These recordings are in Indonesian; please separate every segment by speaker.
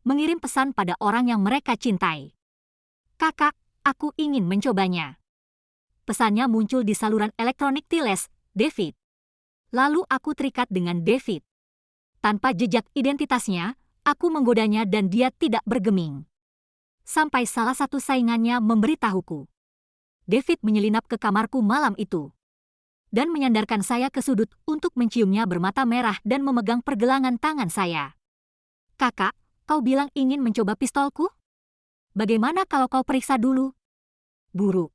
Speaker 1: mengirim pesan pada orang yang mereka cintai. Kakak, aku ingin mencobanya. Pesannya muncul di saluran elektronik Tiles, David. Lalu aku terikat dengan David. Tanpa jejak identitasnya, aku menggodanya dan dia tidak bergeming. Sampai salah satu saingannya memberitahuku. David menyelinap ke kamarku malam itu. Dan menyandarkan saya ke sudut untuk menciumnya bermata merah dan memegang pergelangan tangan saya. Kakak, kau bilang ingin mencoba pistolku? Bagaimana kalau kau periksa dulu? Buruk.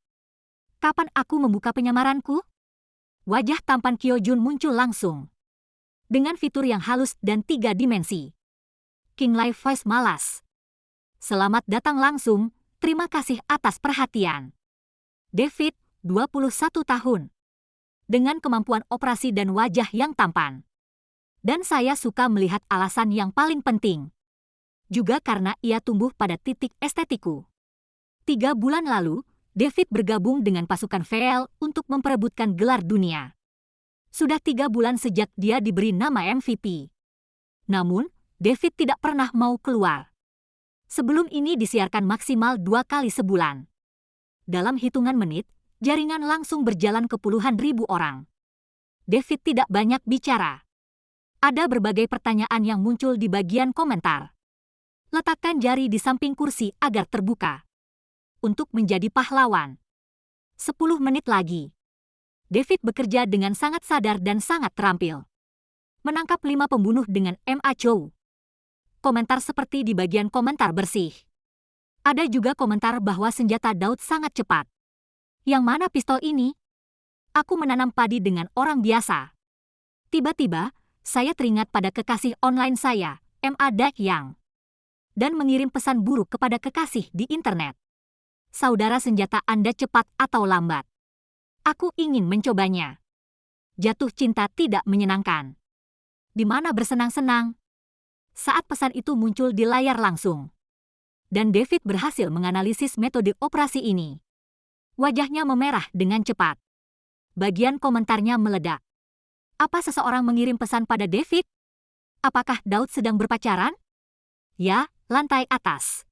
Speaker 1: Kapan aku membuka penyamaranku? Wajah tampan Kyojun muncul langsung. Dengan fitur yang halus dan 3 dimensi. King Life Voice malas. Selamat datang langsung, terima kasih atas perhatian. David, 21 tahun. Dengan kemampuan operasi dan wajah yang tampan. Dan saya suka melihat alasan yang paling penting. Juga karena ia tumbuh pada titik estetiku. 3 bulan lalu, David bergabung dengan pasukan VL untuk memperebutkan gelar dunia. Sudah 3 bulan sejak dia diberi nama MVP. Namun, David tidak pernah mau keluar. Sebelum ini disiarkan maksimal 2 kali sebulan. Dalam hitungan menit, jaringan langsung berjalan ke puluhan ribu orang. David tidak banyak bicara. Ada berbagai pertanyaan yang muncul di bagian komentar. Letakkan jari di samping kursi agar terbuka. Untuk menjadi pahlawan. 10 menit lagi. David bekerja dengan sangat sadar dan sangat terampil. Menangkap 5 pembunuh dengan MA Chow. Komentar seperti di bagian komentar bersih. Ada juga komentar bahwa senjata Daud sangat cepat. Yang mana pistol ini? Aku menanam padi dengan orang biasa. Tiba-tiba, saya teringat pada kekasih online saya, MA Dak Yang. Dan mengirim pesan buruk kepada kekasih di internet. Saudara, senjata Anda cepat atau lambat. Aku ingin mencobanya. Jatuh cinta tidak menyenangkan. Di mana bersenang-senang? Saat pesan itu muncul di layar langsung. Dan David berhasil menganalisis metode operasi ini. Wajahnya memerah dengan cepat. Bagian komentarnya meledak. Apa seseorang mengirim pesan pada David? Apakah Daud sedang berpacaran? Ya, lantai atas.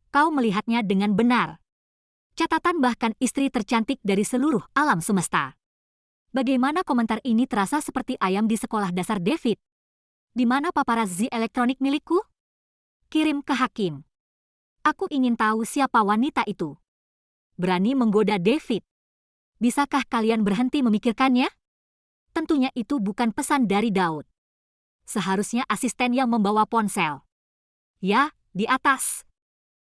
Speaker 1: Kau melihatnya dengan benar. Catatan bahkan istri tercantik dari seluruh alam semesta. Bagaimana komentar ini terasa seperti ayam di sekolah dasar David? Di mana paparazzi elektronik milikku? Kirim ke hakim. Aku ingin tahu siapa wanita itu. Berani menggoda David. Bisakah kalian berhenti memikirkannya? Tentunya itu bukan pesan dari Daud. Seharusnya asisten yang membawa ponsel. Ya, di atas.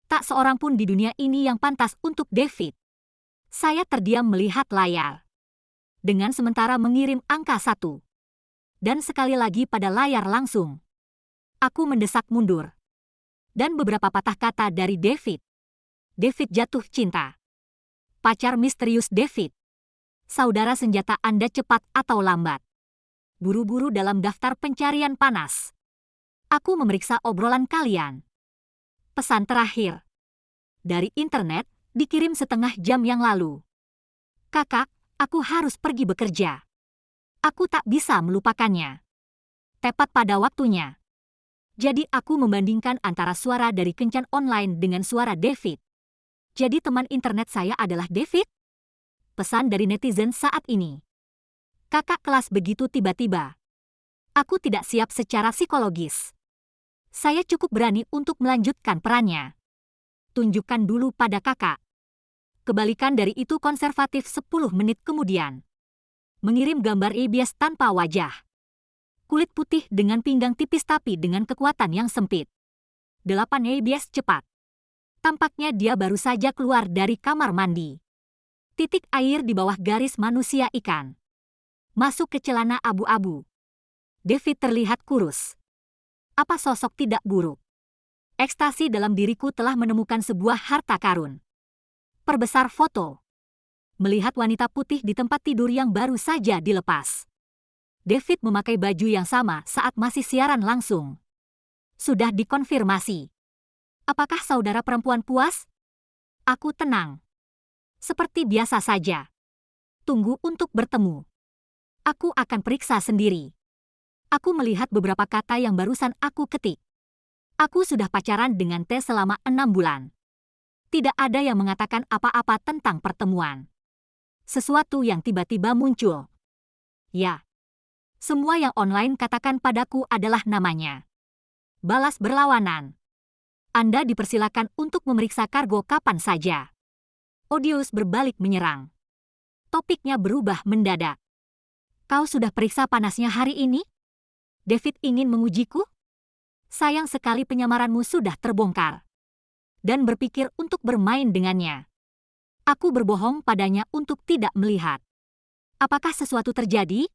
Speaker 1: Tak seorang pun di dunia ini yang pantas untuk David. Saya terdiam melihat layar. Dengan sementara mengirim angka 1. Dan sekali lagi pada layar langsung. Aku mendesak mundur. Dan beberapa patah kata dari David. David jatuh cinta. Pacar misterius David. Saudara, senjata Anda cepat atau lambat. Buru-buru dalam daftar pencarian panas. Aku memeriksa obrolan kalian. Pesan terakhir. Dari internet, dikirim setengah jam yang lalu. Kakak, aku harus pergi bekerja. Aku tak bisa melupakannya. Tepat pada waktunya. Jadi aku membandingkan antara suara dari kencan online dengan suara David. Jadi teman internet saya adalah David? Pesan dari netizen saat ini. Kakak kelas begitu tiba-tiba. Aku tidak siap secara psikologis. Saya cukup berani untuk melanjutkan perannya. Tunjukkan dulu pada kakak. Kebalikan dari itu konservatif 10 menit kemudian. Mengirim gambar ABS tanpa wajah. Kulit putih dengan pinggang tipis tapi dengan kekuatan yang sempit. 8 ABS cepat. Tampaknya dia baru saja keluar dari kamar mandi. Titik air di bawah garis manusia ikan. Masuk ke celana abu-abu. David terlihat kurus. Apa sosok tidak buruk? Ekstasi dalam diriku telah menemukan sebuah harta karun. Perbesar foto. Melihat wanita putih di tempat tidur yang baru saja dilepas. David memakai baju yang sama saat masih siaran langsung. Sudah dikonfirmasi. Apakah saudara perempuan puas? Aku tenang. Seperti biasa saja. Tunggu untuk bertemu. Aku akan periksa sendiri. Aku melihat beberapa kata yang barusan aku ketik. Aku sudah pacaran dengan T selama 6 bulan. Tidak ada yang mengatakan apa-apa tentang pertemuan. Sesuatu yang tiba-tiba muncul. Ya, semua yang online katakan padaku adalah namanya. Balas berlawanan. Anda dipersilakan untuk memeriksa kargo kapan saja. Odious berbalik menyerang. Topiknya berubah mendadak. Kau sudah periksa panasnya hari ini? David ingin mengujiku? Sayang sekali penyamaranmu sudah terbongkar. Dan berpikir untuk bermain dengannya. Aku berbohong padanya untuk tidak melihat. Apakah sesuatu terjadi?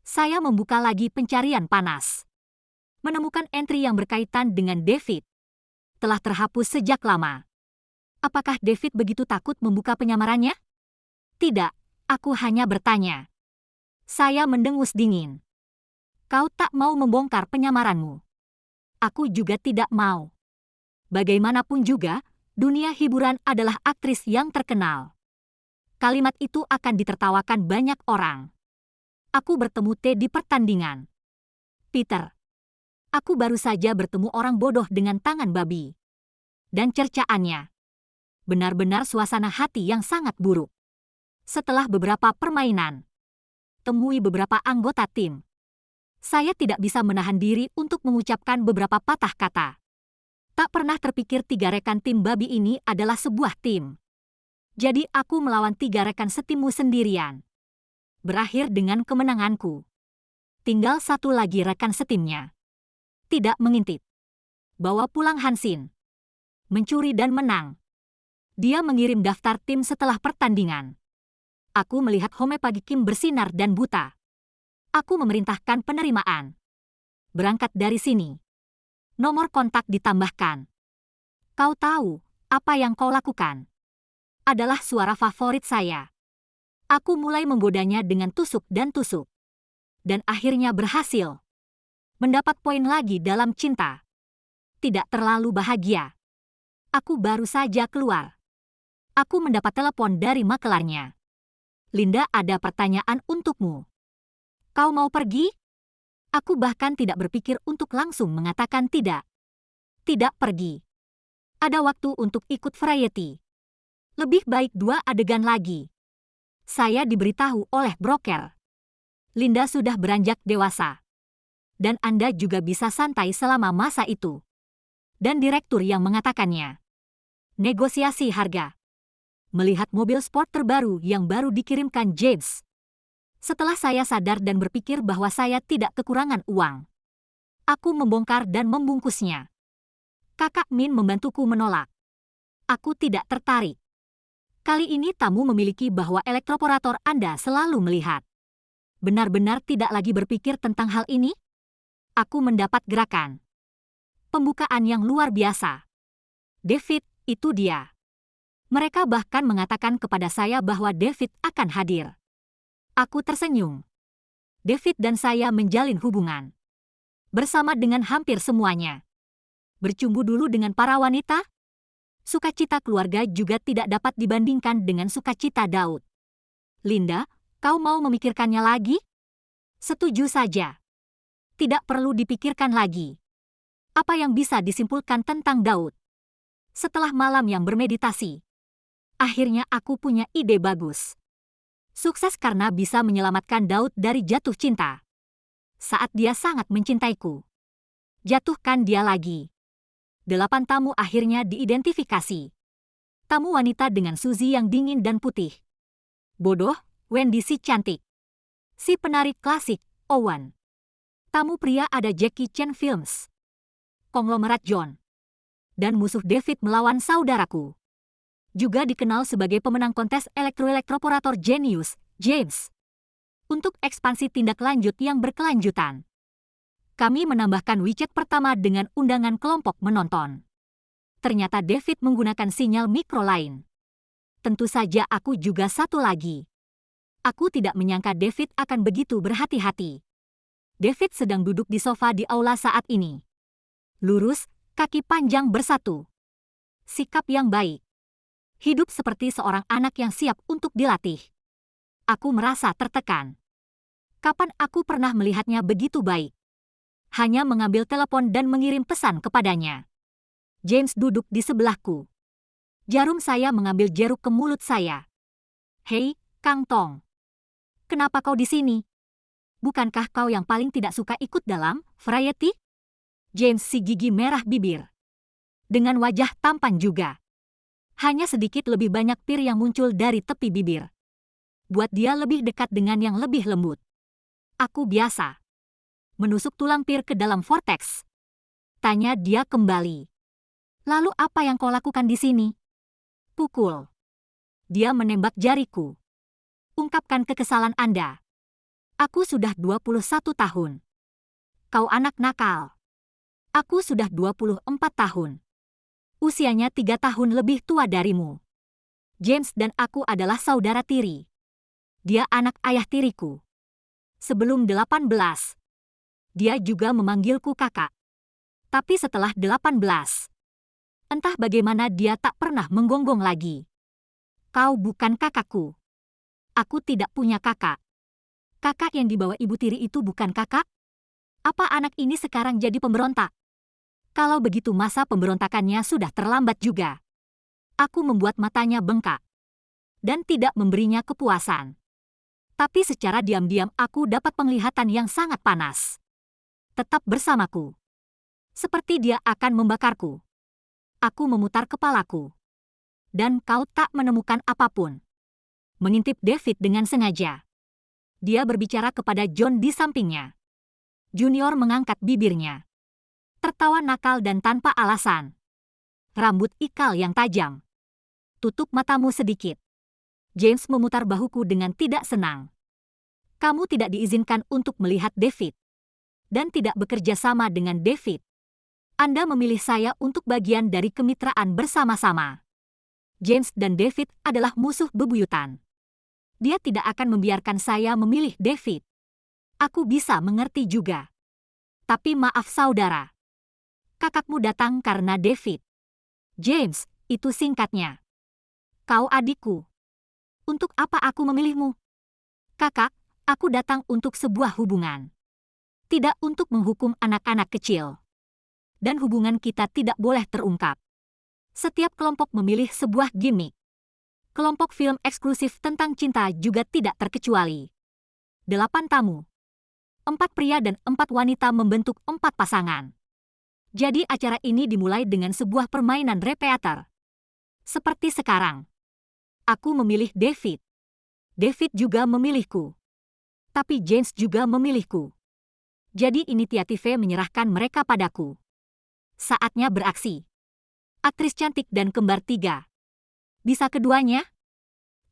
Speaker 1: Saya membuka lagi pencarian panas. Menemukan entry yang berkaitan dengan David. Telah terhapus sejak lama. Apakah David begitu takut membuka penyamarannya? Tidak, aku hanya bertanya. Saya mendengus dingin. Kau tak mau membongkar penyamaranmu. Aku juga tidak mau. Bagaimanapun juga, dunia hiburan adalah aktris yang terkenal. Kalimat itu akan ditertawakan banyak orang. Aku bertemu T di pertandingan. Peter. Aku baru saja bertemu orang bodoh dengan tangan babi. Dan cercaannya. Benar-benar suasana hati yang sangat buruk. Setelah beberapa permainan. Temui beberapa anggota tim. Saya tidak bisa menahan diri untuk mengucapkan beberapa patah kata. Tak pernah terpikir 3 rekan tim babi ini adalah sebuah tim. Jadi aku melawan 3 rekan setimmu sendirian. Berakhir dengan kemenanganku. Tinggal 1 lagi rekan setimnya. Tidak mengintip. Bawa pulang Hansin. Mencuri dan menang. Dia mengirim daftar tim setelah pertandingan. Aku melihat home pagi Kim bersinar dan buta. Aku memerintahkan penerimaan. Berangkat dari sini. Nomor kontak ditambahkan. Kau tahu apa yang kau lakukan? Adalah suara favorit saya. Aku mulai menggodanya dengan tusuk dan tusuk. Dan akhirnya berhasil. Mendapat poin lagi dalam cinta. Tidak terlalu bahagia. Aku baru saja keluar. Aku mendapat telepon dari makelarnya. Linda, ada pertanyaan untukmu. Kau mau pergi? Aku bahkan tidak berpikir untuk langsung mengatakan tidak. Tidak pergi. Ada waktu untuk ikut variety. Lebih baik 2 adegan lagi. Saya diberitahu oleh broker. Linda sudah beranjak dewasa. Dan Anda juga bisa santai selama masa itu. Dan direktur yang mengatakannya. Negosiasi harga. Melihat mobil sport terbaru yang baru dikirimkan James. Setelah saya sadar dan berpikir bahwa saya tidak kekurangan uang. Aku membongkar dan membungkusnya. Kakak Min membantuku menolak. Aku tidak tertarik. Kali ini tamu memiliki bahwa elektroporator Anda selalu melihat. Benar-benar tidak lagi berpikir tentang hal ini? Aku mendapat gerakan. Pembukaan yang luar biasa. David, itu dia. Mereka bahkan mengatakan kepada saya bahwa David akan hadir. Aku tersenyum. David dan saya menjalin hubungan. Bersama dengan hampir semuanya. Bercumbu dulu dengan para wanita? Sukacita keluarga juga tidak dapat dibandingkan dengan sukacita Daud. Linda, kau mau memikirkannya lagi? Setuju saja. Tidak perlu dipikirkan lagi. Apa yang bisa disimpulkan tentang Daud? Setelah malam yang bermeditasi. Akhirnya aku punya ide bagus. Sukses karena bisa menyelamatkan Daud dari jatuh cinta. Saat dia sangat mencintaiku. Jatuhkan dia lagi. 8 tamu akhirnya diidentifikasi. Tamu wanita dengan Suzy yang dingin dan putih. Bodoh, Wendy si cantik. Si penarik klasik, Owen. Tamu pria ada Jackie Chan Films. Konglomerat John. Dan musuh David melawan saudaraku. Juga dikenal sebagai pemenang kontes elektroporator jenius, James. Untuk ekspansi tindak lanjut yang berkelanjutan. Kami menambahkan widget pertama dengan undangan kelompok menonton. Ternyata David menggunakan sinyal mikro lain. Tentu saja aku juga satu lagi. Aku tidak menyangka David akan begitu berhati-hati. David sedang duduk di sofa di aula saat ini. Lurus, kaki panjang bersatu. Sikap yang baik. Hidup seperti seorang anak yang siap untuk dilatih. Aku merasa tertekan. Kapan aku pernah melihatnya begitu baik? hanya mengambil telepon dan mengirim pesan kepadanya. James duduk di sebelahku. Jarum saya mengambil jeruk ke mulut saya. Hei, Kang Tong. Kenapa kau di sini? Bukankah kau yang paling tidak suka ikut dalam variety? James si gigi merah bibir. Dengan wajah tampan juga. Hanya sedikit lebih banyak pir yang muncul dari tepi bibir. Buat dia lebih dekat dengan yang lebih lembut. Aku biasa. Menusuk tulang pir ke dalam vortex. Tanya dia kembali. Lalu apa yang kau lakukan di sini? Pukul. Dia menembak jariku. Ungkapkan kekesalan Anda. Aku sudah 21 tahun. Kau anak nakal. Aku sudah 24 tahun. Usianya 3 tahun lebih tua darimu. James dan aku adalah saudara tiri. Dia anak ayah tiriku. Sebelum 18, dia juga memanggilku kakak. Tapi setelah 18, entah bagaimana dia tak pernah menggonggong lagi. Kau bukan kakakku. Aku tidak punya kakak. Kakak yang dibawa ibu tiri itu bukan kakak? Apa anak ini sekarang jadi pemberontak? Kalau begitu masa pemberontakannya sudah terlambat juga. Aku membuat matanya bengkak. Dan tidak memberinya kepuasan. Tapi secara diam-diam aku dapat penglihatan yang sangat panas. Tetap bersamaku. Seperti dia akan membakarku. Aku memutar kepalaku. Dan kau tak menemukan apapun. Mengintip David dengan sengaja. Dia berbicara kepada John di sampingnya. Junior mengangkat bibirnya. Tertawa nakal dan tanpa alasan. Rambut ikal yang tajam. Tutup matamu sedikit. James memutar bahuku dengan tidak senang. Kamu tidak diizinkan untuk melihat David. Dan tidak bekerja sama dengan David. Anda memilih saya untuk bagian dari kemitraan bersama-sama. James dan David adalah musuh bebuyutan. Dia tidak akan membiarkan saya memilih David. Aku bisa mengerti juga. Tapi maaf saudara. Kakakmu datang karena David. James, itu singkatnya. Kau adikku. Untuk apa aku memilihmu? Kakak, aku datang untuk sebuah hubungan. Tidak untuk menghukum anak-anak kecil. Dan hubungan kita tidak boleh terungkap. Setiap kelompok memilih sebuah gimmick. Kelompok film eksklusif tentang cinta juga tidak terkecuali. 8 tamu. 4 pria dan 4 wanita membentuk 4 pasangan. Jadi acara ini dimulai dengan sebuah permainan repeater. Seperti sekarang. Aku memilih David. David juga memilihku. Tapi James juga memilihku. Jadi inisiatifnya menyerahkan mereka padaku. Saatnya beraksi. Aktris cantik dan kembar 3. Bisa keduanya?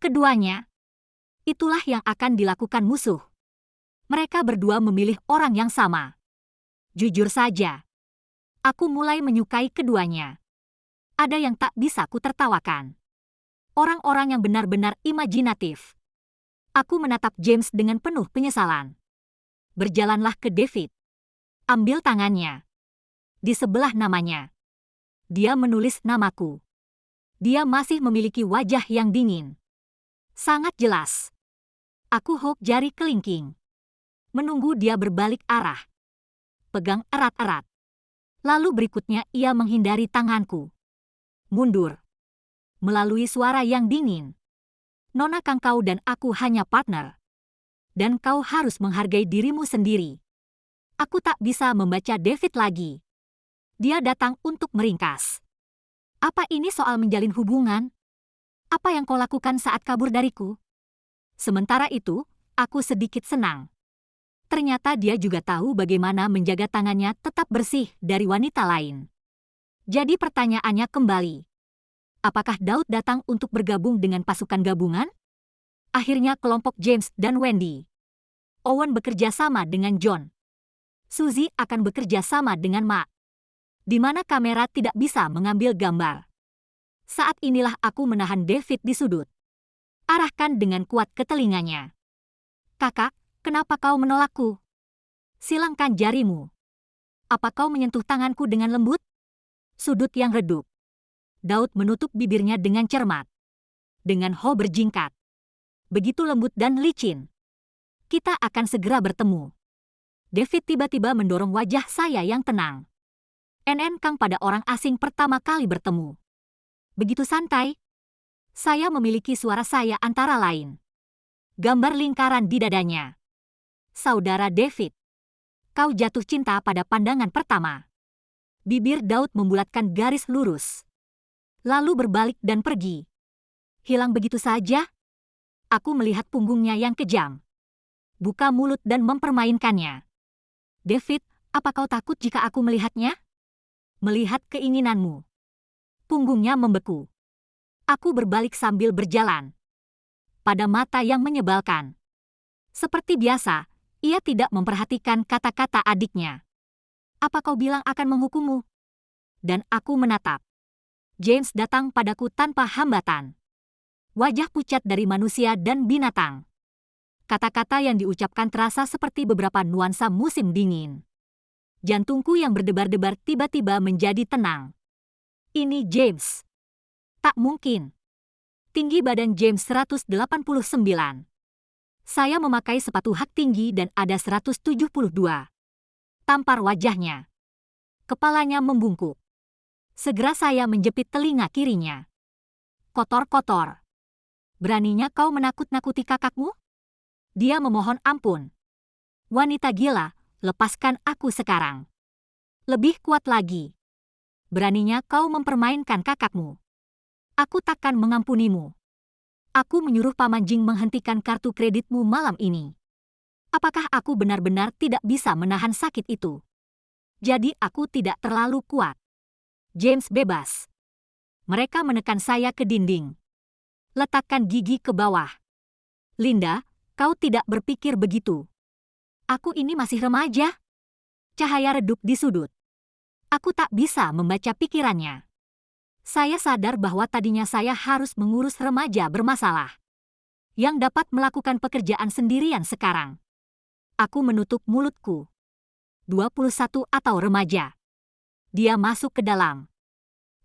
Speaker 1: Keduanya. Itulah yang akan dilakukan musuh. Mereka berdua memilih orang yang sama. Jujur saja. Aku mulai menyukai keduanya. Ada yang tak bisa kutertawakan. Orang-orang yang benar-benar imajinatif. Aku menatap James dengan penuh penyesalan. Berjalanlah ke David. Ambil tangannya. Di sebelah namanya. Dia menulis namaku. Dia masih memiliki wajah yang dingin. Sangat jelas. Aku hok jari kelingking. Menunggu dia berbalik arah. Pegang erat-erat. Lalu berikutnya ia menghindari tanganku. Mundur. Melalui suara yang dingin. Nona Kang, kau dan aku hanya partner. Dan kau harus menghargai dirimu sendiri. Aku tak bisa membaca David lagi. Dia datang untuk meringkas. Apa ini soal menjalin hubungan? Apa yang kau lakukan saat kabur dariku? Sementara itu, aku sedikit senang. Ternyata dia juga tahu bagaimana menjaga tangannya tetap bersih dari wanita lain. Jadi pertanyaannya kembali. Apakah Daud datang untuk bergabung dengan pasukan gabungan? Akhirnya kelompok James dan Wendy. Owen bekerja sama dengan John. Suzy akan bekerja sama dengan Ma. Di mana kamera tidak bisa mengambil gambar. Saat inilah aku menahan David di sudut. Arahkan dengan kuat ke telinganya. Kakak, kenapa kau menolakku? Silangkan jarimu. Apa kau menyentuh tanganku dengan lembut? Sudut yang redup. Daud menutup bibirnya dengan cermat. Dengan ho berjingkat. Begitu lembut dan licin. Kita akan segera bertemu. David tiba-tiba mendorong wajah saya yang tenang. Kang pada orang asing pertama kali bertemu. Begitu santai. Saya memiliki suara saya antara lain. Gambar lingkaran di dadanya. Saudara David. Kau jatuh cinta pada pandangan pertama. Bibir Daud membulatkan garis lurus. Lalu berbalik dan pergi. Hilang begitu saja? Aku melihat punggungnya yang kejam. Buka mulut dan mempermainkannya. David, apa kau takut jika aku melihatnya? Melihat keinginanmu. Punggungnya membeku. Aku berbalik sambil berjalan. Pada mata yang menyebalkan. Seperti biasa, ia tidak memperhatikan kata-kata adiknya. Apa kau bilang akan menghukummu? Dan aku menatap. James datang padaku tanpa hambatan. Wajah pucat dari manusia dan binatang. Kata-kata yang diucapkan terasa seperti beberapa nuansa musim dingin. Jantungku yang berdebar-debar tiba-tiba menjadi tenang. Ini James. Tak mungkin. Tinggi badan James 189. Saya memakai sepatu hak tinggi dan ada 172. Tampar wajahnya. Kepalanya membungkuk. Segera saya menjepit telinga kirinya. Kotor-kotor. Beraninya kau menakut-nakuti kakakmu? Dia memohon ampun. Wanita gila, lepaskan aku sekarang. Lebih kuat lagi. Beraninya kau mempermainkan kakakmu. Aku takkan mengampunimu. Aku menyuruh Paman Jing menghentikan kartu kreditmu malam ini. Apakah aku benar-benar tidak bisa menahan sakit itu? Jadi aku tidak terlalu kuat. James bebas. Mereka menekan saya ke dinding. Letakkan gigi ke bawah. Linda, kau tidak berpikir begitu. Aku ini masih remaja. Cahaya redup di sudut. Aku tak bisa membaca pikirannya. Saya sadar bahwa tadinya saya harus mengurus remaja bermasalah. Yang dapat melakukan pekerjaan sendirian sekarang. Aku menutup mulutku. 21 atau remaja. Dia masuk ke dalam.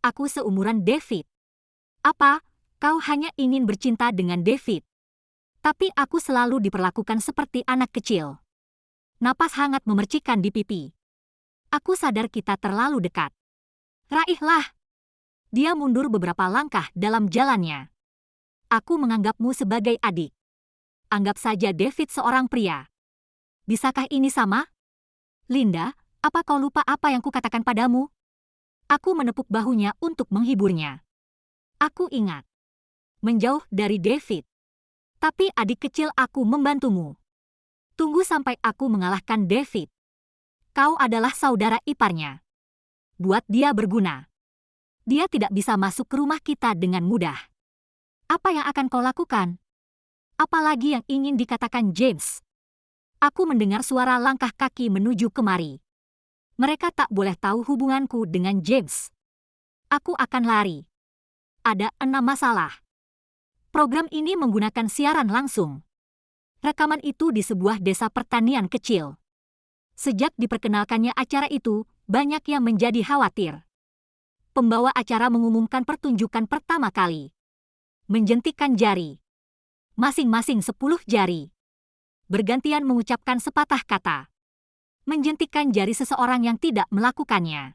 Speaker 1: Aku seumuran David. Apa, kau hanya ingin bercinta dengan David? Tapi aku selalu diperlakukan seperti anak kecil. Napas hangat memercikan di pipi. Aku sadar kita terlalu dekat. Raihlah. Dia mundur beberapa langkah dalam jalannya. Aku menganggapmu sebagai adik. Anggap saja David seorang pria. Bisakah ini sama? Linda, apa kau lupa apa yang kukatakan padamu? Aku menepuk bahunya untuk menghiburnya. Aku ingat. Menjauh dari David. Tapi adik kecil aku membantumu. Tunggu sampai aku mengalahkan David. Kau adalah saudara iparnya. Buat dia berguna. Dia tidak bisa masuk ke rumah kita dengan mudah. Apa yang akan kau lakukan? Apalagi yang ingin dikatakan James? Aku mendengar suara langkah kaki menuju kemari. Mereka tak boleh tahu hubunganku dengan James. Aku akan lari. Ada 6 masalah. Program ini menggunakan siaran langsung. Rekaman itu di sebuah desa pertanian kecil. Sejak diperkenalkannya acara itu, banyak yang menjadi khawatir. Pembawa acara mengumumkan pertunjukan pertama kali. Menjentikkan jari. Masing-masing 10 jari. Bergantian mengucapkan sepatah kata. Menjentikkan jari seseorang yang tidak melakukannya.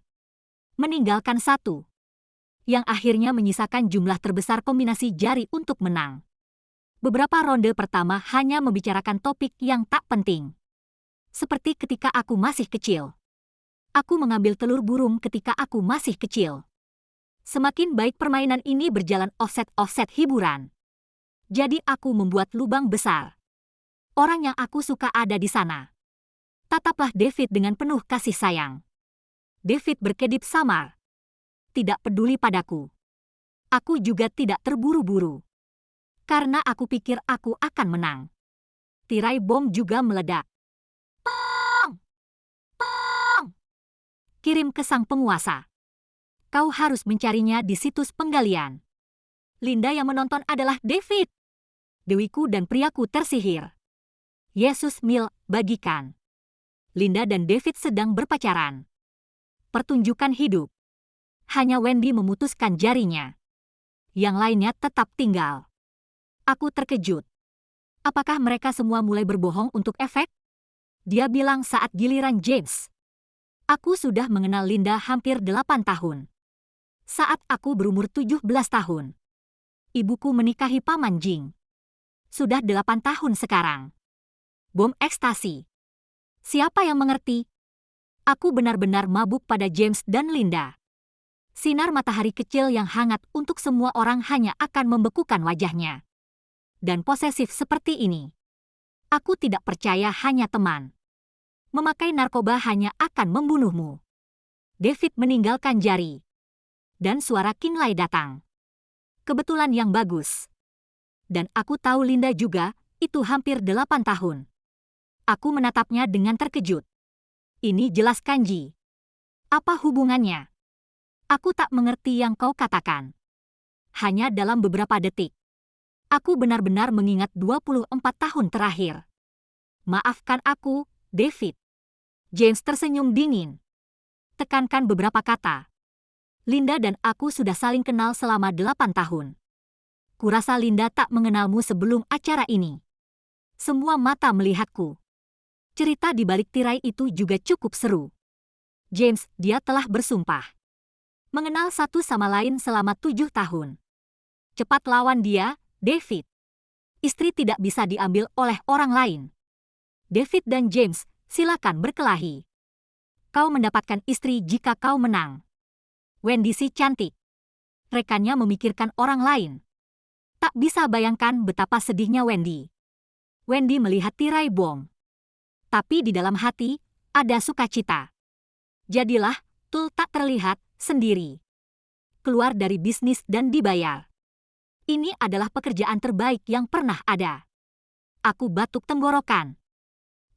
Speaker 1: Meninggalkan satu. Yang akhirnya menyisakan jumlah terbesar kombinasi jari untuk menang. Beberapa ronde pertama hanya membicarakan topik yang tak penting. Seperti ketika aku masih kecil. Aku mengambil telur burung ketika aku masih kecil. Semakin baik permainan ini berjalan offset hiburan. Jadi aku membuat lubang besar. Orang yang aku suka ada di sana. Tataplah David dengan penuh kasih sayang. David berkedip samar. Tidak peduli padaku. Aku juga tidak terburu-buru. Karena aku pikir aku akan menang. Tirai bom juga meledak. Pong! Pong! Kirim ke sang penguasa. Kau harus mencarinya di situs penggalian. Linda yang menonton adalah David. Dewiku dan priaku tersihir. Yesus mil, bagikan. Linda dan David sedang berpacaran. Pertunjukan hidup. Hanya Wendy memutuskan jarinya. Yang lainnya tetap tinggal. Aku terkejut. Apakah mereka semua mulai berbohong untuk efek? Dia bilang saat giliran James. Aku sudah mengenal Linda hampir 8 tahun. Saat aku berumur 17 tahun. Ibuku menikahi Paman Jing. Sudah 8 tahun sekarang. Bom ekstasi. Siapa yang mengerti? Aku benar-benar mabuk pada James dan Linda. Sinar matahari kecil yang hangat untuk semua orang hanya akan membekukan wajahnya. Dan posesif seperti ini. Aku tidak percaya hanya teman. Memakai narkoba hanya akan membunuhmu. David meninggalkan jari. Dan suara Kinlay datang. Kebetulan yang bagus. Dan aku tahu Linda juga, itu hampir 8 tahun. Aku menatapnya dengan terkejut. Ini jelas kanji. Apa hubungannya? Aku tak mengerti yang kau katakan. Hanya dalam beberapa detik. Aku benar-benar mengingat 24 tahun terakhir. Maafkan aku, David. James tersenyum dingin. Tekankan beberapa kata. Linda dan aku sudah saling kenal selama 8 tahun. Kurasa Linda tak mengenalmu sebelum acara ini. Semua mata melihatku. Cerita di balik tirai itu juga cukup seru. James, dia telah bersumpah. Mengenal satu sama lain selama 7 tahun. Cepat lawan dia, David. Istri tidak bisa diambil oleh orang lain. David dan James, silakan berkelahi. Kau mendapatkan istri jika kau menang. Wendy si cantik. Rekannya memikirkan orang lain. Tak bisa bayangkan betapa sedihnya Wendy. Wendy melihat tirai bom. Tapi di dalam hati, ada sukacita. Jadilah, Tul tak terlihat, sendiri. Keluar dari bisnis dan dibayar. Ini adalah pekerjaan terbaik yang pernah ada. Aku batuk tenggorokan.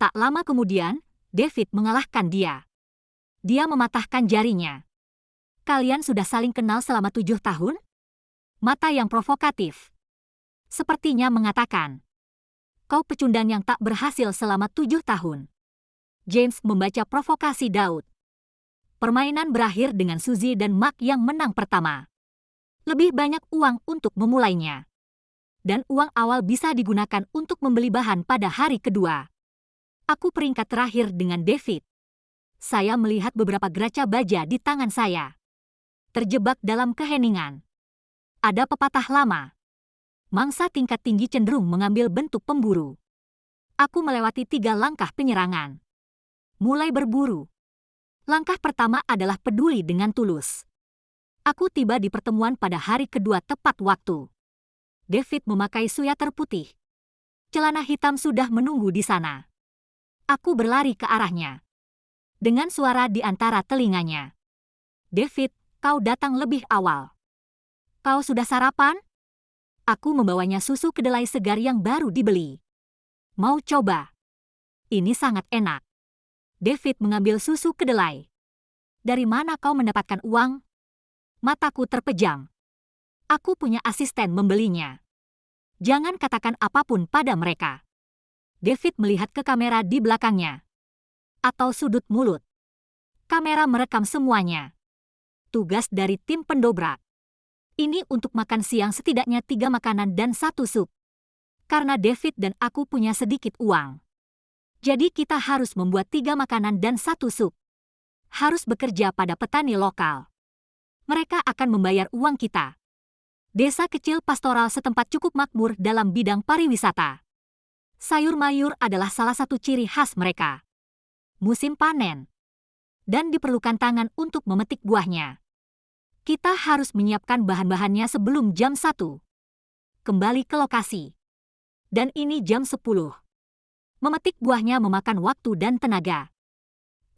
Speaker 1: Tak lama kemudian, David mengalahkan dia. Dia mematahkan jarinya. Kalian sudah saling kenal selama 7 tahun? Mata yang provokatif. Sepertinya mengatakan. Kau pecundang yang tak berhasil selama 7 tahun. James membaca provokasi Daud. Permainan berakhir dengan Suzy dan Mark yang menang pertama. Lebih banyak uang untuk memulainya. Dan uang awal bisa digunakan untuk membeli bahan pada hari kedua. Aku peringkat terakhir dengan David. Saya melihat beberapa geraca baja di tangan saya. Terjebak dalam keheningan. Ada pepatah lama. Mangsa tingkat tinggi cenderung mengambil bentuk pemburu. Aku melewati 3 langkah penyerangan. Mulai berburu. Langkah pertama adalah peduli dengan tulus. Aku tiba di pertemuan pada hari kedua tepat waktu. David memakai sweater putih. Celana hitam sudah menunggu di sana. Aku berlari ke arahnya. Dengan suara di antara telinganya. David, kau datang lebih awal. Kau sudah sarapan? Aku membawanya susu kedelai segar yang baru dibeli. Mau coba? Ini sangat enak. David mengambil susu kedelai. Dari mana kau mendapatkan uang? Mataku terpejam. Aku punya asisten membelinya. Jangan katakan apapun pada mereka. David melihat ke kamera di belakangnya. Atau sudut mulut. Kamera merekam semuanya. Tugas dari tim pendobrak. Ini untuk makan siang setidaknya 3 makanan dan 1 sup. Karena David dan aku punya sedikit uang. Jadi kita harus membuat 3 makanan dan 1 sup. Harus bekerja pada petani lokal. Mereka akan membayar uang kita. Desa kecil pastoral setempat cukup makmur dalam bidang pariwisata. Sayur mayur adalah salah satu ciri khas mereka. Musim panen. Dan diperlukan tangan untuk memetik buahnya. Kita harus menyiapkan bahan-bahannya sebelum jam 1. Kembali ke lokasi. Dan ini jam 10. Memetik buahnya memakan waktu dan tenaga.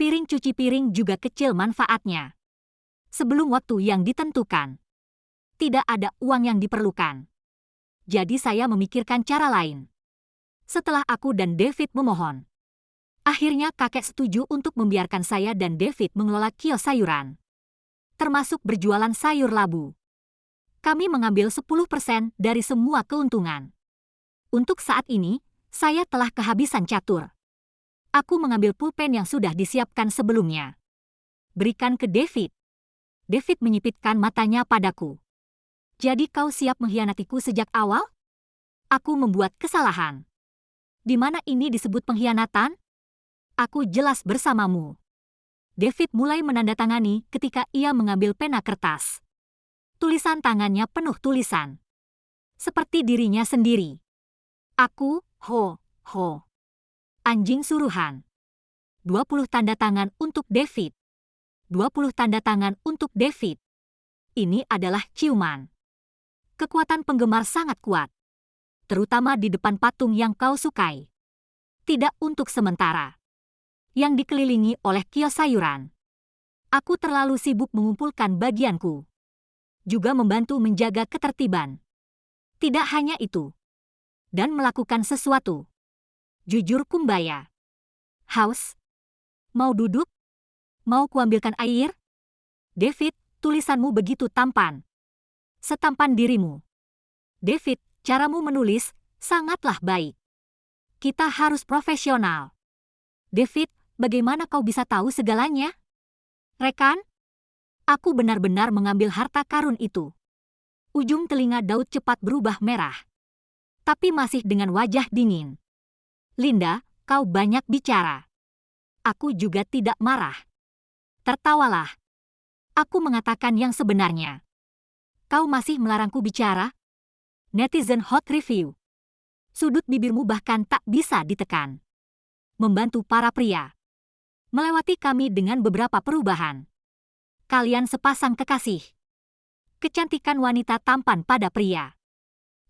Speaker 1: Piring cuci piring juga kecil manfaatnya. Sebelum waktu yang ditentukan. Tidak ada uang yang diperlukan. Jadi saya memikirkan cara lain. Setelah aku dan David memohon. Akhirnya kakek setuju untuk membiarkan saya dan David mengelola kios sayuran. Termasuk berjualan sayur labu. Kami mengambil 10% dari semua keuntungan. Untuk saat ini, saya telah kehabisan catur. Aku mengambil pulpen yang sudah disiapkan sebelumnya. Berikan ke David. David menyipitkan matanya padaku. Jadi kau siap mengkhianatiku sejak awal? Aku membuat kesalahan. Di mana ini disebut pengkhianatan? Aku jelas bersamamu. David mulai menandatangani ketika ia mengambil pena kertas. Tulisan tangannya penuh tulisan. Seperti dirinya sendiri. Aku, ho. Anjing suruhan. 20 tanda tangan untuk David. 20 tanda tangan untuk David. Ini adalah ciuman. Kekuatan penggemar sangat kuat. Terutama di depan patung yang kau sukai. Tidak untuk sementara. Yang dikelilingi oleh kios sayuran. Aku terlalu sibuk mengumpulkan bagianku. Juga membantu menjaga ketertiban. Tidak hanya itu. Dan melakukan sesuatu. Jujur kumbaya. Haus? Mau duduk? Mau kuambilkan air? David, tulisanmu begitu tampan. Setampan dirimu. David, caramu menulis sangatlah baik. Kita harus profesional. David, bagaimana kau bisa tahu segalanya? Rekan? Aku benar-benar mengambil harta karun itu. Ujung telinga Daud cepat berubah merah. Tapi masih dengan wajah dingin. Linda, kau banyak bicara. Aku juga tidak marah. Tertawalah. Aku mengatakan yang sebenarnya. Kau masih melarangku bicara? Netizen hot review. Sudut bibirmu bahkan tak bisa ditekan. Membantu para pria. Melewati kami dengan beberapa perubahan. Kalian sepasang kekasih. Kecantikan wanita tampan pada pria.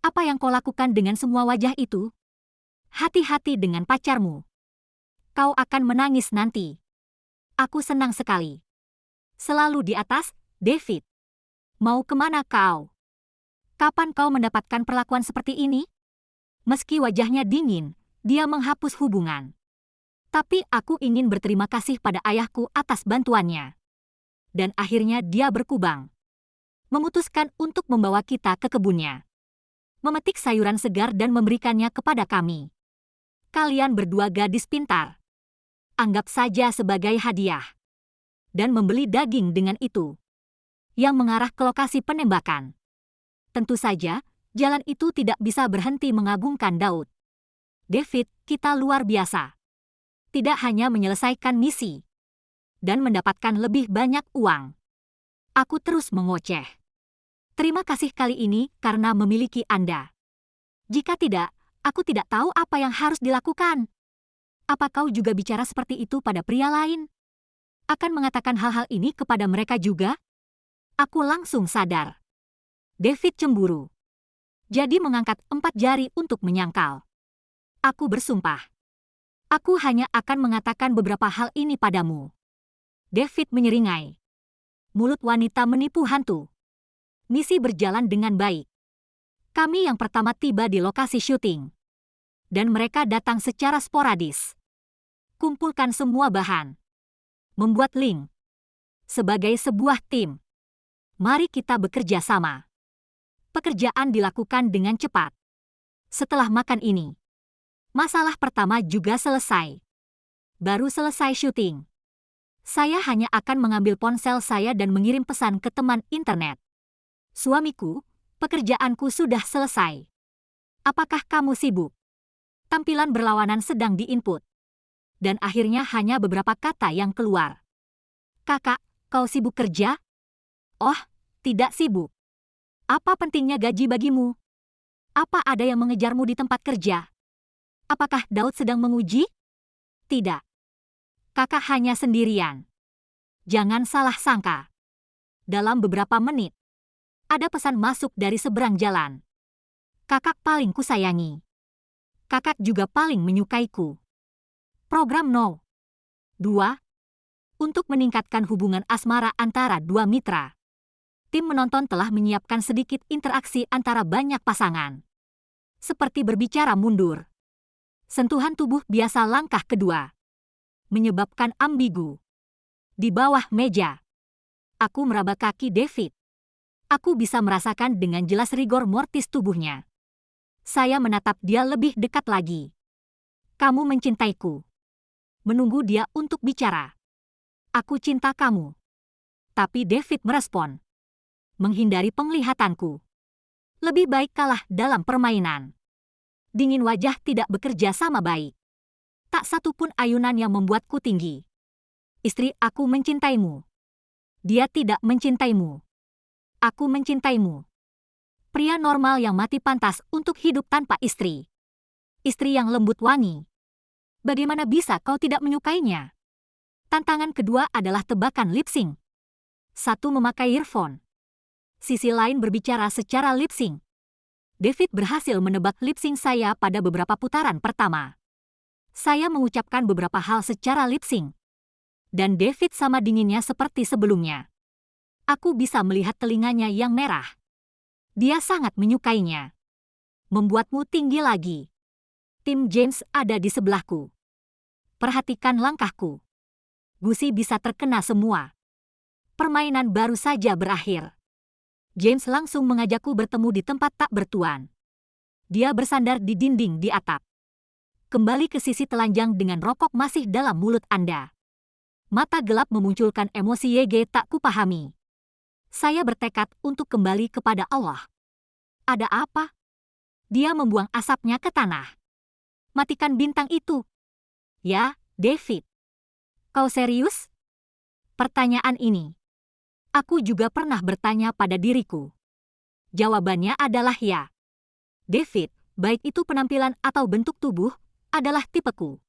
Speaker 1: Apa yang kau lakukan dengan semua wajah itu? Hati-hati dengan pacarmu. Kau akan menangis nanti. Aku senang sekali. Selalu di atas, David. Mau kemana kau? Kapan kau mendapatkan perlakuan seperti ini? Meski wajahnya dingin, dia menghapus hubungan. Tapi aku ingin berterima kasih pada ayahku atas bantuannya. Dan akhirnya dia berkubang. Memutuskan untuk membawa kita ke kebunnya. Memetik sayuran segar dan memberikannya kepada kami. Kalian berdua gadis pintar. Anggap saja sebagai hadiah. Dan membeli daging dengan itu. Yang mengarah ke lokasi penembakan. Tentu saja, jalan itu tidak bisa berhenti mengagumkan Daud. David, kita luar biasa. Tidak hanya menyelesaikan misi. Dan mendapatkan lebih banyak uang. Aku terus mengoceh. Terima kasih kali ini karena memiliki Anda. Jika tidak, aku tidak tahu apa yang harus dilakukan. Apa kau juga bicara seperti itu pada pria lain? Akan mengatakan hal-hal ini kepada mereka juga? Aku langsung sadar. David cemburu. Jadi mengangkat 4 jari untuk menyangkal. Aku bersumpah. Aku hanya akan mengatakan beberapa hal ini padamu. David menyeringai. Mulut wanita menipu hantu. Misi berjalan dengan baik. Kami yang pertama tiba di lokasi syuting. Dan mereka datang secara sporadis. Kumpulkan semua bahan. Membuat link. Sebagai sebuah tim. Mari kita bekerja sama. Pekerjaan dilakukan dengan cepat. Setelah makan ini. Masalah pertama juga selesai. Baru selesai syuting. Saya hanya akan mengambil ponsel saya dan mengirim pesan ke teman internet. Suamiku, pekerjaanku sudah selesai. Apakah kamu sibuk? Tampilan berlawanan sedang diinput. Dan akhirnya hanya beberapa kata yang keluar. Kakak, kau sibuk kerja? Oh, tidak sibuk. Apa pentingnya gaji bagimu? Apa ada yang mengejarmu di tempat kerja? Apakah Daud sedang menguji? Tidak. Kakak hanya sendirian. Jangan salah sangka. Dalam beberapa menit, ada pesan masuk dari seberang jalan. Kakak paling kusayangi. Kakak juga paling menyukaiku. Program No. 2. Untuk meningkatkan hubungan asmara antara dua mitra. Tim menonton telah menyiapkan sedikit interaksi antara banyak pasangan. Seperti berbicara mundur. Sentuhan tubuh biasa langkah kedua. Menyebabkan ambigu. Di bawah meja. Aku meraba kaki David. Aku bisa merasakan dengan jelas rigor mortis tubuhnya. Saya menatap dia lebih dekat lagi. Kamu mencintaiku. Menunggu dia untuk bicara. Aku cinta kamu. Tapi David merespon. Menghindari penglihatanku. Lebih baik kalah dalam permainan. Dingin wajah tidak bekerja sama baik. Tak satu pun ayunan yang membuatku tinggi. Istri aku mencintaimu. Dia tidak mencintaimu. Aku mencintaimu. Pria normal yang mati pantas untuk hidup tanpa istri. Istri yang lembut wangi. Bagaimana bisa kau tidak menyukainya? Tantangan kedua adalah tebakan lip sync. Satu memakai earphone. Sisi lain berbicara secara lip sync. David berhasil menebak lip sync saya pada beberapa putaran pertama. Saya mengucapkan beberapa hal secara lip sync. Dan David sama dinginnya seperti sebelumnya. Aku bisa melihat telinganya yang merah. Dia sangat menyukainya. Membuatmu tinggi lagi. Tim James ada di sebelahku. Perhatikan langkahku. Gusi bisa terkena semua. Permainan baru saja berakhir. James langsung mengajakku bertemu di tempat tak bertuan. Dia bersandar di dinding di atap. Kembali ke sisi telanjang dengan rokok masih dalam mulut Anda. Mata gelap memunculkan emosi YG tak kupahami. Saya bertekad untuk kembali kepada Allah. Ada apa? Dia membuang asapnya ke tanah. Matikan bintang itu. Ya, David. Kau serius? Pertanyaan ini. Aku juga pernah bertanya pada diriku. Jawabannya adalah ya. David, baik itu penampilan atau bentuk tubuh, adalah tipeku.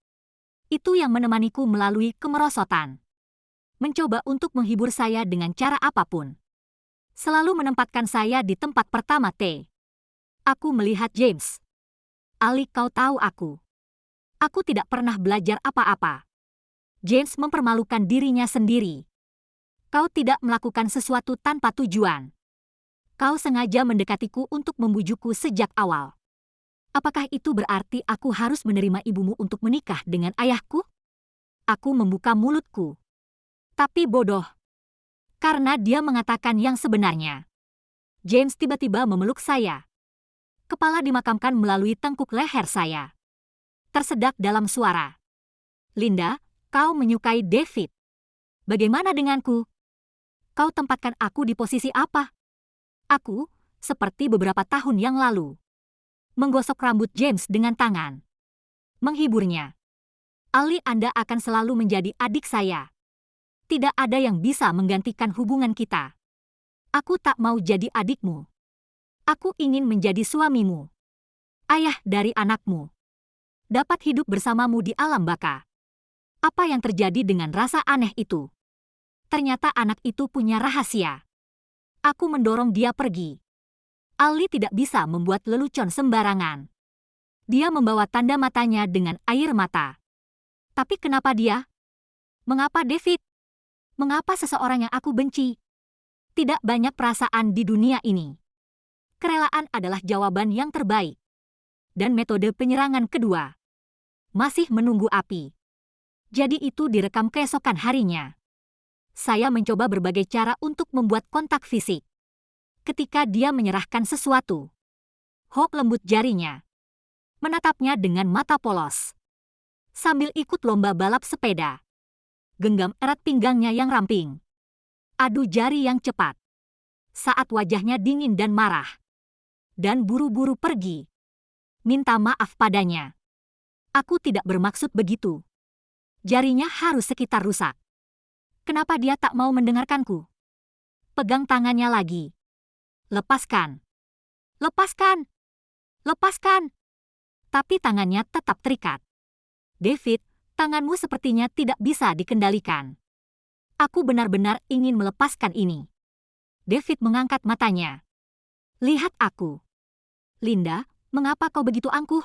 Speaker 1: Itu yang menemaniku melalui kemerosotan. Mencoba untuk menghibur saya dengan cara apapun. Selalu menempatkan saya di tempat pertama T. Aku melihat James. Ali, kau tahu aku. Aku tidak pernah belajar apa-apa. James mempermalukan dirinya sendiri. Kau tidak melakukan sesuatu tanpa tujuan. Kau sengaja mendekatiku untuk membujukku sejak awal. Apakah itu berarti aku harus menerima ibumu untuk menikah dengan ayahku? Aku membuka mulutku. Tapi bodoh. Karena dia mengatakan yang sebenarnya. James tiba-tiba memeluk saya. Kepala dimakamkan melalui tengkuk leher saya. Tersedak dalam suara. Linda, kau menyukai David. Bagaimana denganku? Kau tempatkan aku di posisi apa? Aku, seperti beberapa tahun yang lalu. Menggosok rambut James dengan tangan. Menghiburnya. Ali, Anda akan selalu menjadi adik saya. Tidak ada yang bisa menggantikan hubungan kita. Aku tak mau jadi adikmu. Aku ingin menjadi suamimu. Ayah dari anakmu. Dapat hidup bersamamu di alam baka. Apa yang terjadi dengan rasa aneh itu? Ternyata anak itu punya rahasia. Aku mendorong dia pergi. Ali tidak bisa membuat lelucon sembarangan. Dia membawa tanda matanya dengan air mata. Tapi kenapa dia? Mengapa David? Mengapa seseorang yang aku benci? Tidak banyak perasaan di dunia ini. Kerelaan adalah jawaban yang terbaik. Dan metode penyerangan kedua. Masih menunggu api. Jadi itu direkam keesokan harinya. Saya mencoba berbagai cara untuk membuat kontak fisik. Ketika dia menyerahkan sesuatu, Hawk lembut jarinya. Menatapnya dengan mata polos. Sambil ikut lomba balap sepeda. Genggam erat pinggangnya yang ramping. Adu jari yang cepat. Saat wajahnya dingin dan marah. Dan buru-buru pergi. Minta maaf padanya. Aku tidak bermaksud begitu. Jarinya harus sekitar rusak. Kenapa dia tak mau mendengarkanku? Pegang tangannya lagi. Lepaskan. Lepaskan. Lepaskan. Tapi tangannya tetap terikat. David, tanganmu sepertinya tidak bisa dikendalikan. Aku benar-benar ingin melepaskan ini. David mengangkat matanya. Lihat aku. Linda, mengapa kau begitu angkuh?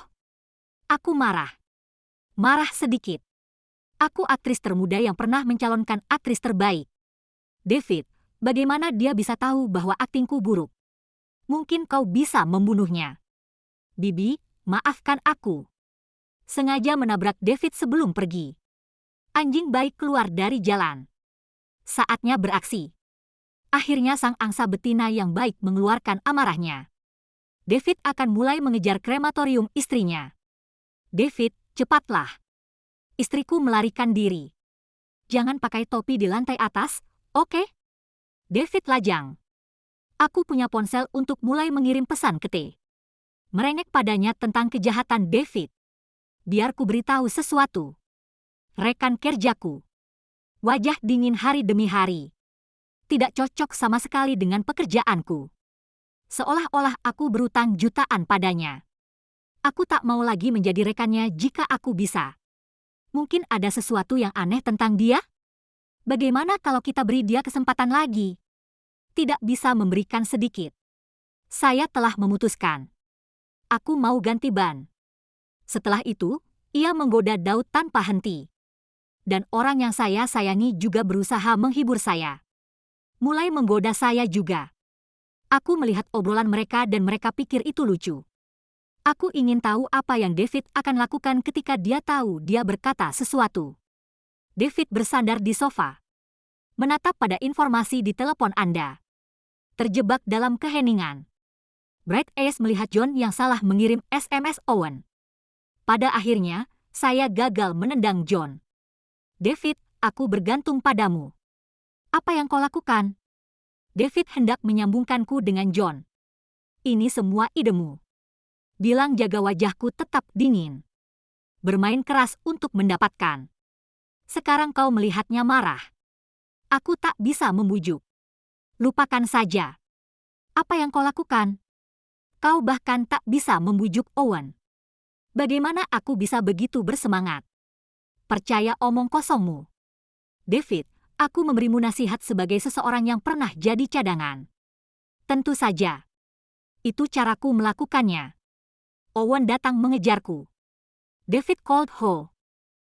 Speaker 1: Aku marah. Marah sedikit. Aku aktris termuda yang pernah mencalonkan aktris terbaik. David, bagaimana dia bisa tahu bahwa aktingku buruk? Mungkin kau bisa membunuhnya. Bibi, maafkan aku. Sengaja menabrak David sebelum pergi. Anjing baik keluar dari jalan. Saatnya beraksi. Akhirnya sang angsa betina yang baik mengeluarkan amarahnya. David akan mulai mengejar krematorium istrinya. David, cepatlah. Istriku melarikan diri. Jangan pakai topi di lantai atas, oke? David lajang. Aku punya ponsel untuk mulai mengirim pesan ke T. Merengek padanya tentang kejahatan David. Biar ku beritahu sesuatu. Rekan kerjaku. Wajah dingin hari demi hari. Tidak cocok sama sekali dengan pekerjaanku. Seolah-olah aku berutang jutaan padanya. Aku tak mau lagi menjadi rekannya jika aku bisa. Mungkin ada sesuatu yang aneh tentang dia? Bagaimana kalau kita beri dia kesempatan lagi? Tidak bisa memberikan sedikit. Saya telah memutuskan. Aku mau ganti ban. Setelah itu, ia menggoda Daud tanpa henti. Dan orang yang saya sayangi juga berusaha menghibur saya. Mulai menggoda saya juga. Aku melihat obrolan mereka dan mereka pikir itu lucu. Aku ingin tahu apa yang David akan lakukan ketika dia tahu dia berkata sesuatu. David bersandar di sofa. Menatap pada informasi di telepon Anda. Terjebak dalam keheningan. Bright Eyes melihat John yang salah mengirim SMS Owen. Pada akhirnya, saya gagal menendang John. David, aku bergantung padamu. Apa yang kau lakukan? David hendak menyambungkanku dengan John. Ini semua idemu. Bilang jaga wajahku tetap dingin. Bermain keras untuk mendapatkan. Sekarang kau melihatnya marah. Aku tak bisa membujuk. Lupakan saja. Apa yang kau lakukan? Kau bahkan tak bisa membujuk Owen. Bagaimana aku bisa begitu bersemangat? Percaya omong kosongmu. David, aku memberimu nasihat sebagai seseorang yang pernah jadi cadangan. Tentu saja. Itu caraku melakukannya. Owen datang mengejarku. David called Ho.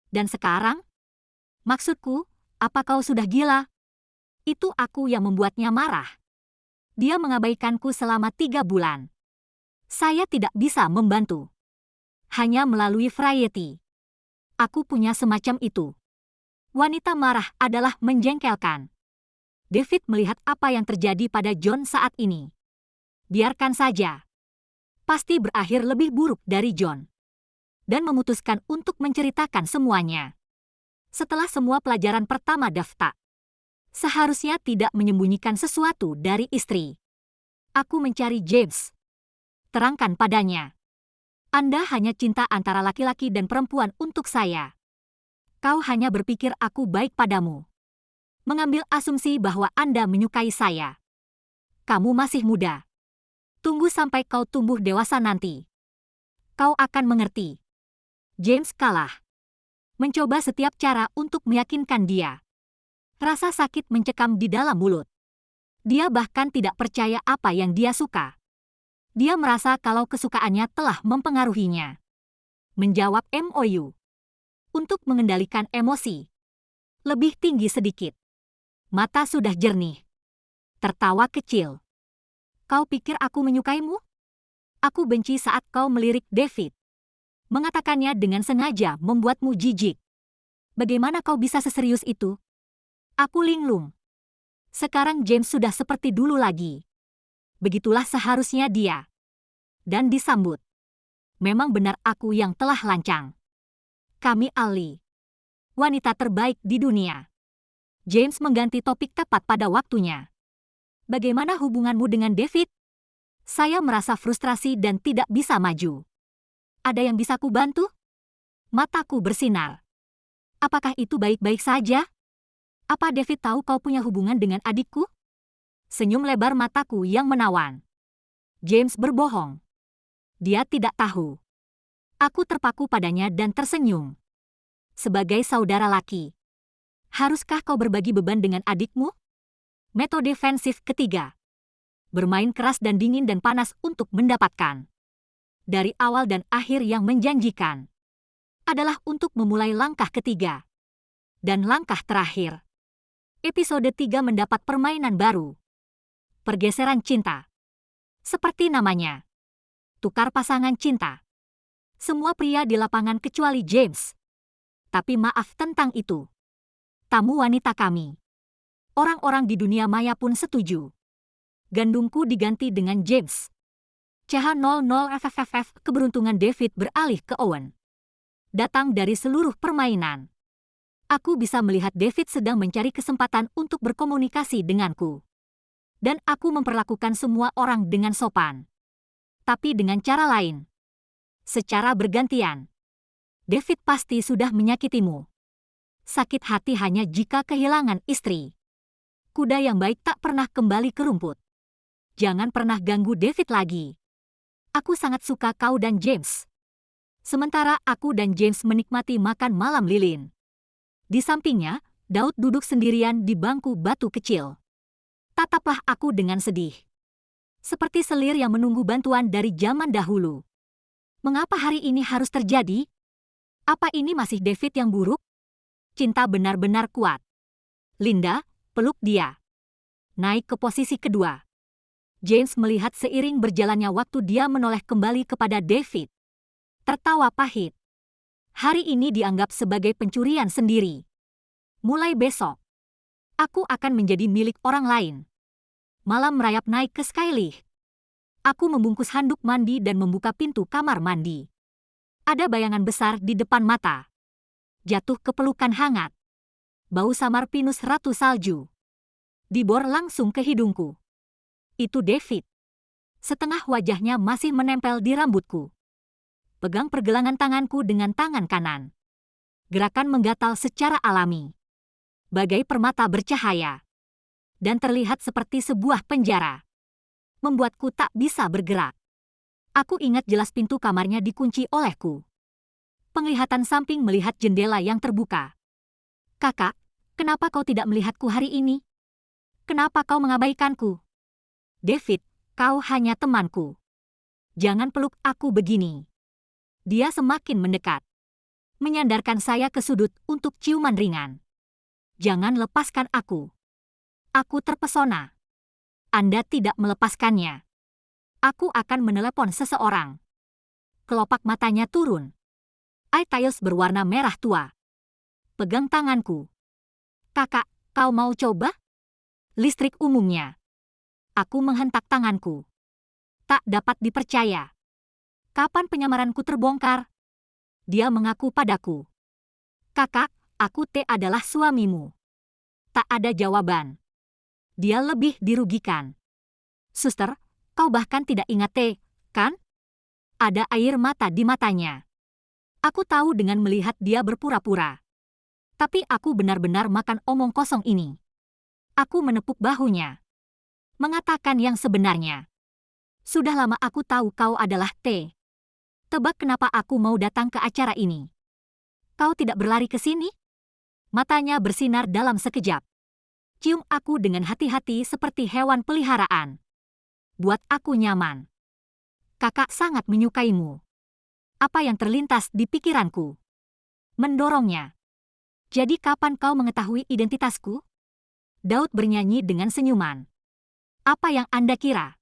Speaker 1: Dan sekarang? Maksudku, apa kau sudah gila? Itu aku yang membuatnya marah. Dia mengabaikanku selama 3 bulan. Saya tidak bisa membantu. Hanya melalui Variety. Aku punya semacam itu. Wanita marah adalah menjengkelkan. David melihat apa yang terjadi pada John saat ini. Biarkan saja. Pasti berakhir lebih buruk dari John. Dan memutuskan untuk menceritakan semuanya. Setelah semua pelajaran pertama daftar. Seharusnya tidak menyembunyikan sesuatu dari istri. Aku mencari James. Terangkan padanya. Anda hanya cinta antara laki-laki dan perempuan untuk saya. Kau hanya berpikir aku baik padamu. Mengambil asumsi bahwa Anda menyukai saya. Kamu masih muda. Tunggu sampai kau tumbuh dewasa nanti. Kau akan mengerti. James kalah. Mencoba setiap cara untuk meyakinkan dia. Rasa sakit mencekam di dalam mulut. Dia bahkan tidak percaya apa yang dia suka. Dia merasa kalau kesukaannya telah mempengaruhinya. Menjawab MOU. Untuk mengendalikan emosi. Lebih tinggi sedikit. Mata sudah jernih. Tertawa kecil. Kau pikir aku menyukaimu? Aku benci saat kau melirik David. Mengatakannya dengan sengaja membuatmu jijik. Bagaimana kau bisa seserius itu? Aku linglung. Sekarang James sudah seperti dulu lagi. Begitulah seharusnya dia. Dan disambut. Memang benar aku yang telah lancang. Kami Ali. Wanita terbaik di dunia. James mengganti topik tepat pada waktunya. Bagaimana hubunganmu dengan David? Saya merasa frustrasi dan tidak bisa maju. Ada yang bisa ku bantu? Mataku bersinar. Apakah itu baik-baik saja? Apa David tahu kau punya hubungan dengan adikku? Senyum lebar mataku yang menawan. James berbohong. Dia tidak tahu. Aku terpaku padanya dan tersenyum. Sebagai saudara laki. Haruskah kau berbagi beban dengan adikmu? Metode defensif ketiga. Bermain keras dan dingin dan panas untuk mendapatkan. Dari awal dan akhir yang menjanjikan. Adalah untuk memulai langkah ketiga. Dan langkah terakhir. Episode 3 mendapat permainan baru. Pergeseran cinta. Seperti namanya. Tukar pasangan cinta. Semua pria di lapangan kecuali James. Tapi maaf tentang itu. Tamu wanita kami. Orang-orang di dunia maya pun setuju. Gandumku diganti dengan James. CH00FFF keberuntungan David beralih ke Owen. Datang dari seluruh permainan. Aku bisa melihat David sedang mencari kesempatan untuk berkomunikasi denganku. Dan aku memperlakukan semua orang dengan sopan. Tapi dengan cara lain. Secara bergantian. David pasti sudah menyakitimu. Sakit hati hanya jika kehilangan istri. Kuda yang baik tak pernah kembali ke rumput. Jangan pernah ganggu David lagi. Aku sangat suka kau dan James. Sementara aku dan James menikmati makan malam lilin. Di sampingnya, Daud duduk sendirian di bangku batu kecil. Tataplah aku dengan sedih. Seperti selir yang menunggu bantuan dari zaman dahulu. Mengapa hari ini harus terjadi? Apa ini masih David yang buruk? Cinta benar-benar kuat. Linda, peluk dia. Naik ke posisi kedua. James melihat seiring berjalannya waktu dia menoleh kembali kepada David. Tertawa pahit. Hari ini dianggap sebagai pencurian sendiri. Mulai besok, aku akan menjadi milik orang lain. Malam merayap naik ke Skylight. Aku membungkus handuk mandi dan membuka pintu kamar mandi. Ada bayangan besar di depan mata. Jatuh ke pelukan hangat. Bau samar pinus ratu salju. Dibor langsung ke hidungku. Itu David. Setengah wajahnya masih menempel di rambutku. Pegang pergelangan tanganku dengan tangan kanan. Gerakan menggatal secara alami. Bagai permata bercahaya. Dan terlihat seperti sebuah penjara. Membuatku tak bisa bergerak. Aku ingat jelas pintu kamarnya dikunci olehku. Penglihatan samping melihat jendela yang terbuka. Kakak, kenapa kau tidak melihatku hari ini? Kenapa kau mengabaikanku? David, kau hanya temanku. Jangan peluk aku begini. Dia semakin mendekat. Menyandarkan saya ke sudut untuk ciuman ringan. Jangan lepaskan aku. Aku terpesona. Anda tidak melepaskannya. Aku akan menelepon seseorang. Kelopak matanya turun. Eye tiles berwarna merah tua. Pegang tanganku. Kakak, kau mau coba? Listrik umumnya. Aku menghentak tanganku. Tak dapat dipercaya. Kapan penyamaranku terbongkar? Dia mengaku padaku. Kakak, aku T adalah suamimu. Tak ada jawaban. Dia lebih dirugikan. Suster, kau bahkan tidak ingat T, kan? Ada air mata di matanya. Aku tahu dengan melihat dia berpura-pura. Tapi aku benar-benar makan omong kosong ini. Aku menepuk bahunya. Mengatakan yang sebenarnya. Sudah lama aku tahu kau adalah T. Tebak kenapa aku mau datang ke acara ini. Kau tidak berlari ke sini? Matanya bersinar dalam sekejap. Cium aku dengan hati-hati seperti hewan peliharaan. Buat aku nyaman. Kakak sangat menyukaimu. Apa yang terlintas di pikiranku? Mendorongnya. Jadi kapan kau mengetahui identitasku? Daud bernyanyi dengan senyuman. Apa yang Anda kira?